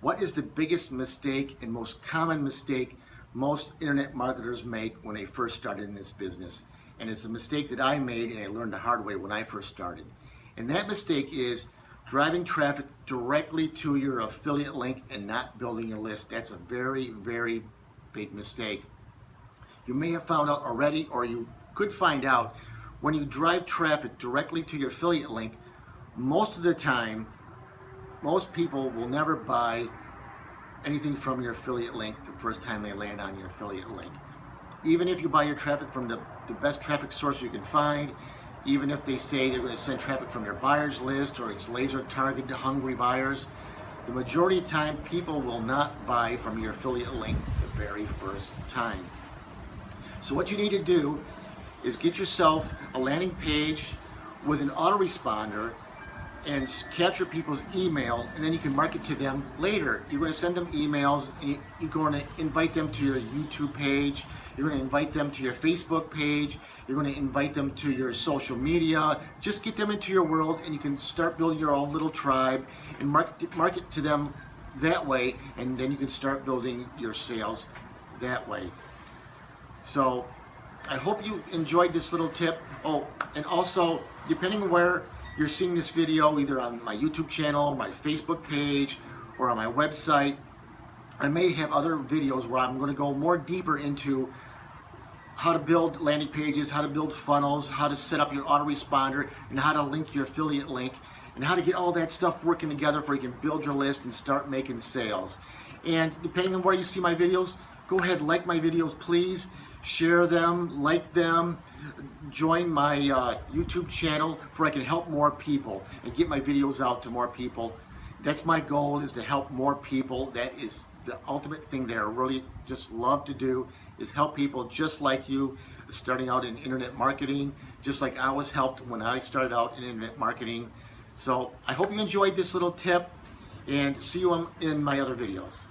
What is the biggest mistake and most common mistake most internet marketers make when they first started in this business? And it's a mistake that I made and I learned the hard way when I first started. And that mistake is driving traffic directly to your affiliate link and not building your list. That's a very, very big mistake. You may have found out already, or you could find out, when you drive traffic directly to your affiliate link, most of the time, most people will never buy anything from your affiliate link the first time they land on your affiliate link. Even if you buy your traffic from the best traffic source you can find, even if they say they're going to send traffic from their buyers list or it's laser targeted to hungry buyers, the majority of the time people will not buy from your affiliate link the very first time. So what you need to do is get yourself a landing page with an autoresponder and capture people's email, and then you can market to them later. You're going to send them emails, and you're going to invite them to your YouTube page, you're going to invite them to your Facebook page, you're going to invite them to your social media. Just get them into your world, and you can start building your own little tribe and market to them that way, and then you can start building your sales that way. So I hope you enjoyed this little tip. Oh, and also, depending on where you're seeing this video, either on my YouTube channel, my Facebook page, or on my website, I may have other videos where I'm going to go more deeper into how to build landing pages, how to build funnels, how to set up your autoresponder, and how to link your affiliate link, and how to get all that stuff working together so you can build your list and start making sales. And depending on where you see my videos, go ahead, like my videos, please. Share them, like them, join my YouTube channel so I can help more people and get my videos out to more people. That's my goal, is to help more people. That is the ultimate thing that I really just love to do, is help people just like you starting out in internet marketing, just like I was helped when I started out in internet marketing. So I hope you enjoyed this little tip, and see you in my other videos.